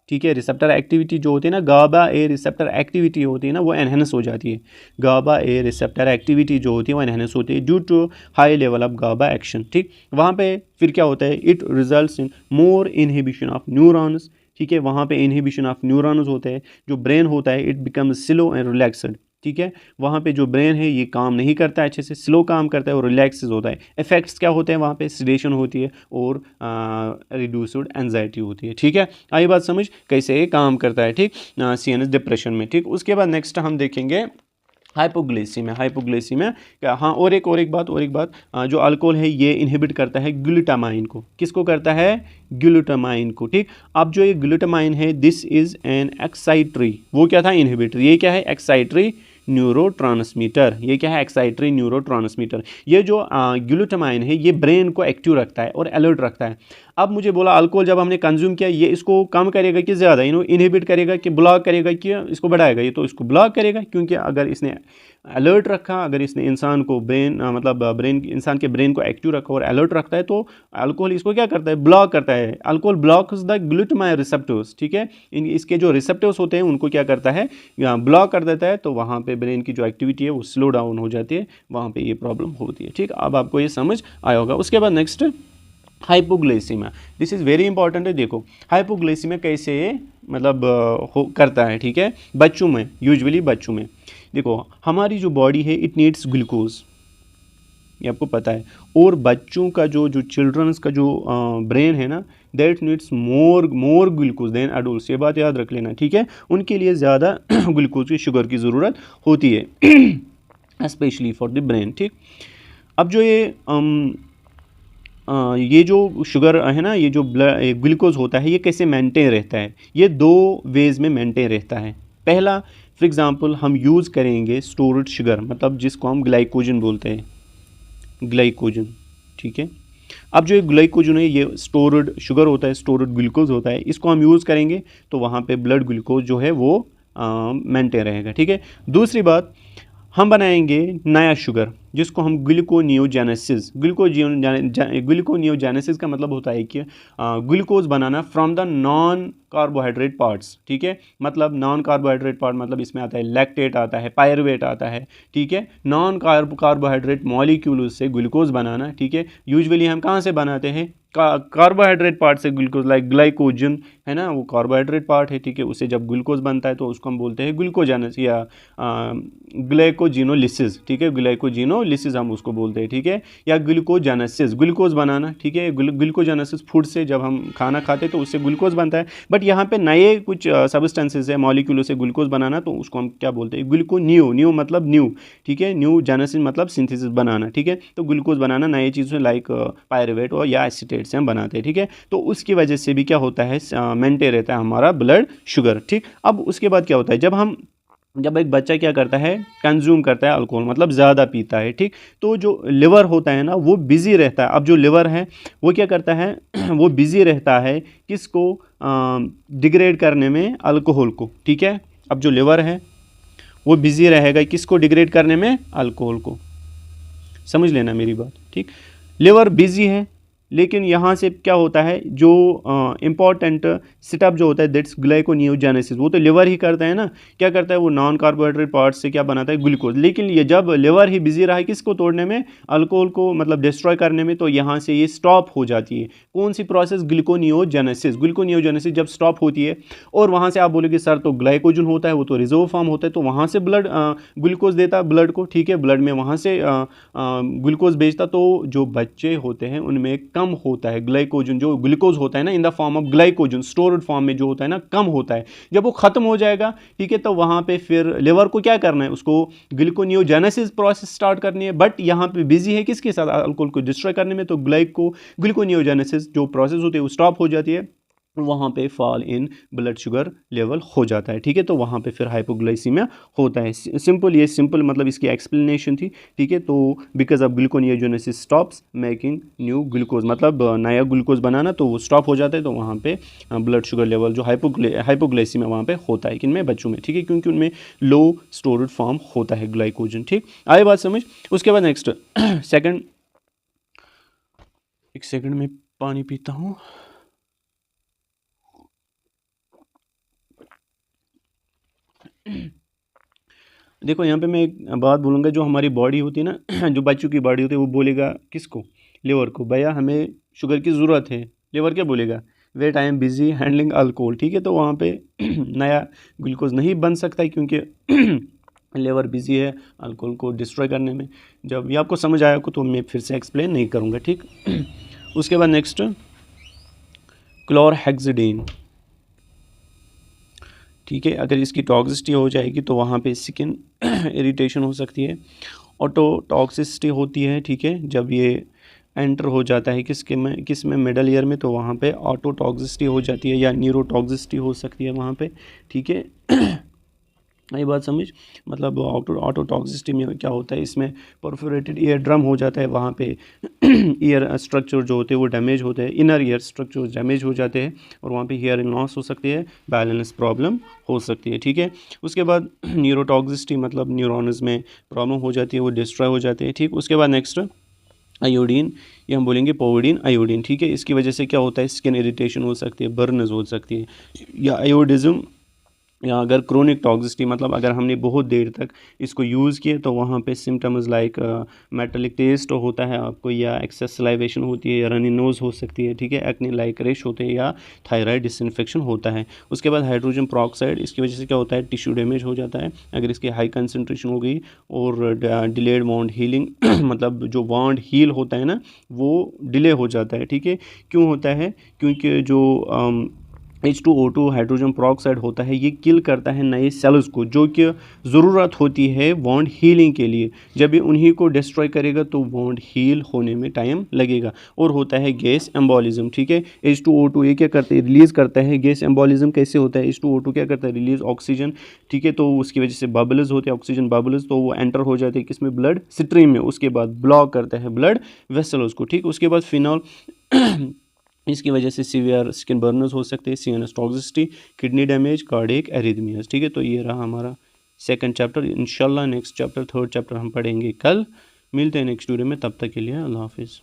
ठीक है। रिसेप्टर एक्टिविटी जो होती है ना, गाबा ए रिसेप्टर एक्टिविटी होती है ना वो एनहेंस हो जाती है। गाबा ए रिसेप्टर एक्टिविटी जो होती है वो एनहेंस होती है due to high level of GABA action, ठीक। वहाँ पे फिर क्या होता है? It results in more inhibition of neurons, ठीक है, वहाँ पे इनहिबिशन ऑफ न्यूरॉन्स होते हैं। जो ब्रेन होता है it becomes slow and relaxed, ठीक है। वहाँ पे जो ब्रेन है ये काम नहीं करता है अच्छे से, स्लो काम करता है और रिलैक्स होता है। इफेक्ट्स क्या होते हैं वहाँ पे? सिडेशन होती है और रिड्यूस्ड एंजाइटी होती है, ठीक है। आई बात समझ कैसे ये काम करता है, ठीक, सीएनएस डिप्रेशन में, ठीक। उसके बाद नेक्स्ट हम देखेंगे हाइपोग्लाइसीमिया। हाइपोग्लाइसीमिया क्या? हाँ, और एक बात जो अल्कोहल है ये इनहिबिट करता है ग्लूटामाइन को। किसको करता है? ग्लूटामाइन को, ठीक। अब जो ये ग्लूटामाइन है दिस इज एन एक्साइटरी, वो क्या था? इनहिबिटर। ये क्या है? एक्साइटरी न्यूरोट्रांसमीटर। ये क्या है? एक्साइटरी न्यूरोट्रांसमीटर। ये जो ग्लूटामाइन है ये ब्रेन को एक्टिव रखता है और अलर्ट रखता है। अब मुझे बोला अल्कोहल जब हमने कंज्यूम किया ये इसको कम करेगा कि ज़्यादा, इनहिबिट करेगा कि ब्लॉक करेगा कि इसको बढ़ाएगा? ये तो इसको ब्लॉक करेगा, क्योंकि अगर इसने अलर्ट रखा, अगर इसने इंसान को इंसान के ब्रेन को एक्टिव रखा और अलर्ट रखता है, तो अल्कोहल इसको क्या करता है? ब्लॉक करता है। Alcohol blocks the glutamine receptors, ठीक है। इसके जो रिसेप्टर्स होते हैं उनको क्या करता है? ब्लॉक कर देता है, तो वहाँ पे ब्रेन की जो एक्टिविटी है वो स्लो डाउन हो जाती है, वहाँ पे ये प्रॉब्लम होती है, ठीक। अब आपको ये समझ आया होगा। उसके बाद next hypoglycaemia, this is very important है। देखो हाइपोग्लाइसीमिया कैसे मतलब करता है, ठीक है, बच्चों में, यूजुअली बच्चों में। देखो हमारी जो बॉडी है इट नीड्स ग्लूकोज, ये आपको पता है, और बच्चों का जो चिल्ड्रंस का जो ब्रेन है ना that needs more glucose than adults, ये बात याद रख लेना, ठीक है। उनके लिए ज़्यादा ग्लूकोज की शुगर की ज़रूरत होती है स्पेशली फॉर द ब्रेन, ठीक। अब जो ये जो शुगर है ना, ये जो ग्लूकोज होता है ये कैसे मेंटेन रहता है? ये दो वेज में मेंटेन रहता है। पहला, फॉर एग्जांपल हम यूज़ करेंगे स्टोर्ड शुगर, मतलब जिसको हम ग्लाइकोजन बोलते हैं, ग्लाइकोजन, ठीक है। अब जो ग्लाइकोजन है ये स्टोर्ड शुगर होता है, स्टोर्ड ग्लूकोज होता है, इसको हम यूज़ करेंगे तो वहाँ पे ब्लड ग्लूकोज जो है वो मेंटेन रहेगा, ठीक है। दूसरी बात, हम बनाएंगे नया शुगर जिसको हम ग्लूकोनियोजेनेसिस, ग्लूकोनियोजेनेसिस का मतलब होता है कि glucose banana from the non carbohydrate parts, ठीक है। मतलब नॉन कार्बोहाइड्रेट पार्ट मतलब इसमें आता है लैक्टेट, आता है पायरुवेट, आता है, ठीक है, नॉन कार्बोहाइड्रेट मॉलिक्यूल से ग्लूकोज बनाना, ठीक है। यूजुअली हम कहाँ से बनाते हैं? कार्बोहाइड्रेट पार्ट से ग्लूकोज, लाइक ग्लाइकोजन है ना, वो कार्बोहाइड्रेट पार्ट है, ठीक है। उससे जब ग्लूकोज बनता है तो उसको हम बोलते हैं ग्लूकोजेनेसिस या ग्लाइकोजिनोलिसिस, ठीक है, ग्लाइकोजिनोलिसिस हम उसको बोलते हैं, ठीक है, या ग्लूकोजेनेसिस, ग्लूकोज बनाना, ठीक है। ग्लूकोजेनेसिस फूड से जब हम खाना खाते हैं तो उससे ग्लूकोज बनता है, बट यहाँ पे नए कुछ सब्सटेंसेस है मॉलिक्यूलों से ग्लूकोज बनाना, तो उसको हम क्या बोलते हैं? ग्लूकोनियो मतलब न्यू, ठीक है, न्यू जेनेसिस मतलब सिंथेसिस बनाना, ठीक है। तो ग्लूकोज बनाना नई चीज़ों लाइक पायरुवेट और या एसीटेट से हम बनाते हैं, ठीक है। तो उसकी वजह से भी क्या होता है? मेंटेन रहता है हमारा ब्लड शुगर, ठीक। अब उसके बाद क्या होता है? जब एक बच्चा क्या करता है? कंज्यूम करता है अल्कोहल, मतलब ज़्यादा पीता है, ठीक, तो जो लिवर होता है ना वो बिज़ी रहता है। अब जो लिवर है वो क्या करता है? वो बिज़ी रहता है किसको? डिग्रेड करने में, अल्कोहल को, ठीक है। अब जो लिवर है वो बिज़ी रहेगा किसको डिग्रेड करने में? अल्कोहल को। समझ लेना मेरी बात, ठीक। लिवर बिज़ी है लेकिन यहाँ से क्या होता है, जो इम्पॉर्टेंट सेटअप जो होता है दैट्स ग्लाइकोनियोजेनेसिस, वो तो लिवर ही करता है ना, क्या करता है वो नॉन कार्बोहाइड्रेट पार्ट से क्या बनाता है, ग्लूकोज। लेकिन ये जब लिवर ही बिजी रहा है किसको तोड़ने में, अल्कोहल को मतलब डिस्ट्रॉय करने में, तो यहाँ से ये स्टॉप हो जाती है। कौन सी प्रोसेस, ग्लूकोनियोजेनेसिस। ग्लूकोनियोजेनेसिस जब स्टॉप होती है और वहाँ से आप बोलोगे सर तो ग्लाइकोजन होता है वो तो रिजर्व फॉर्म होता है, तो वहाँ से ब्लड ग्लूकोज देता है ब्लड को, ठीक है, ब्लड में वहाँ से ग्लूकोज भेजता, तो जो बच्चे होते हैं उनमें कम होता है ग्लाइकोजन, जो ग्लूकोज होता है ना in the form of glycogen stored form में जो होता है ना कम होता है। जब वो खत्म हो जाएगा, ठीक है, तो वहाँ पे फिर लिवर को क्या करना है, उसको ग्लूकोनियोजेनेसिस प्रोसेस स्टार्ट करनी है, बट यहाँ पे बिजी है किसके साथ, अल्कोहल को डिस्ट्रॉय करने में, तो ग्लूकोनियोजेनेसिस जो प्रोसेस होती है वो स्टॉप हो जाती है, वहाँ पे fall in blood sugar level हो जाता है, ठीक है, तो वहाँ पे फिर हाइपोग्लाइसीमिया होता है। सिंपल, ये सिंपल मतलब इसकी एक्सप्लेनेशन थी, ठीक है। तो because of gluconeogenesis stops making new glucose, मतलब नया ग्लूकोज बनाना, तो वो स्टॉप हो जाता है, तो वहाँ पे ब्लड शुगर लेवल जो हाइपोग्लाइसीमिया वहाँ पे होता है, किनमें, बच्चों में, ठीक है, क्योंकि उनमें लो स्टोर्ड फॉर्म होता है ग्लाइकोजन, ठीक, आए बात समझ। उसके बाद नेक्स्ट सेकंड, एक सेकंड में पानी पीता हूँ। देखो यहाँ पे मैं एक बात बोलूँगा, जो हमारी बॉडी होती है ना जो बच्चों की बॉडी होती है वो बोलेगा किसको, लिवर को, भैया हमें शुगर की ज़रूरत है। लिवर क्या बोलेगा, wait I am busy handling alcohol, ठीक है, तो वहाँ पे नया ग्लूकोज नहीं बन सकता है क्योंकि लिवर बिजी है अल्कोहल को डिस्ट्रॉय करने में। जब ये आपको समझ आया को तो मैं फिर से एक्सप्लेन नहीं करूँगा, ठीक। उसके बाद नेक्स्ट क्लोरहेक्सिडीन, ठीक है, अगर इसकी टॉक्सिसिटी हो जाएगी तो वहाँ पे स्किन इरिटेशन हो सकती है। ऑटोटॉक्सिसिटी होती है, ठीक है, जब ये एंटर हो जाता है किस में मिडल ईयर में, तो वहाँ पे ऑटोटॉक्सिसिटी हो जाती है या न्यूरोटॉक्सिसिटी हो सकती है वहाँ पे, ठीक है। ये बात समझ, मतलब ऑटोटॉक्सिसिटी में क्या होता है, इसमें परफोरेटेड ईयर ड्रम हो जाता है, वहाँ पे ईयर स्ट्रक्चर जो होते हैं वो डैमेज होते हैं, इनर ईयर स्ट्रक्चर डैमेज हो जाते हैं और वहाँ पे हियरिंग लॉस हो सकती है, बैलेंस प्रॉब्लम हो सकती है, ठीक है। उसके बाद न्यूरोटॉक्सिसिटी मतलब न्यूरॉन्स में प्रॉब्लम हो जाती है, वो डिस्ट्रॉय हो जाते हैं, ठीक। उसके बाद नेक्स्ट आयोडीन, ये हम बोलेंगे पोविडीन आयोडीन, ठीक है, इसकी वजह से क्या होता है, स्किन इरिटेशन हो सकती है, बर्नस हो सकती है, या आयोडिज्म, या अगर क्रोनिक टॉक्सिसिटी मतलब अगर हमने बहुत देर तक इसको यूज़ किया तो वहाँ पे सिम्टम्स लाइक मेटालिक टेस्ट होता है आपको, या एक्सेस सलाइवेशन होती है, या रनी नोज हो सकती है, ठीक है, एक्ने लाइक रेश होते हैं, या थायराइड डिसइंफेक्शन होता है। उसके बाद हाइड्रोजन पेरोक्साइड, इसकी वजह से क्या होता है, टिश्यू डैमेज हो जाता है अगर इसकी हाई कंसनट्रेशन हो गई, और डिलेड वाउंड हीलिंग मतलब जो वाउंड हील होता है ना वो डिले हो जाता है, ठीक है। क्यों होता है, क्योंकि जो H2O2 हाइड्रोजन पेरोक्साइड होता है, ये किल करता है नए सेल्स को जो कि ज़रूरत होती है वॉन्ड हीलिंग के लिए। जब ये उन्हीं को डिस्ट्रॉय करेगा तो वॉन्ड हील होने में टाइम लगेगा। और होता है गैस एम्बोलिज्म, ठीक है, H2O2 ये क्या करते हैं, रिलीज़ करता है। गैस एम्बोलिज्म कैसे होता है, H2O2 क्या करता है, रिलीज़ ऑक्सीजन, ठीक है, तो उसकी वजह से बबल्स होते हैं, ऑक्सीजन बबल्स, तो वो एंटर हो जाते हैं किसमें, ब्लड स्ट्रीम में, उसके बाद ब्लॉक करता है ब्लड वेसल्स को, ठीक। उसके बाद फिनॉल इसकी वजह से सीवियर स्किन बर्नर्स हो सकते हैं, CNS toxicity, kidney damage, cardiac arrhythmias, ठीक है। तो ये रहा हमारा सेकंड चैप्टर। इंशाल्लाह नेक्स्ट चैप्टर थर्ड चैप्टर हम पढ़ेंगे कल। मिलते हैं नेक्स्ट वीडियो में, तब तक के लिए अल्लाह हाफिज़।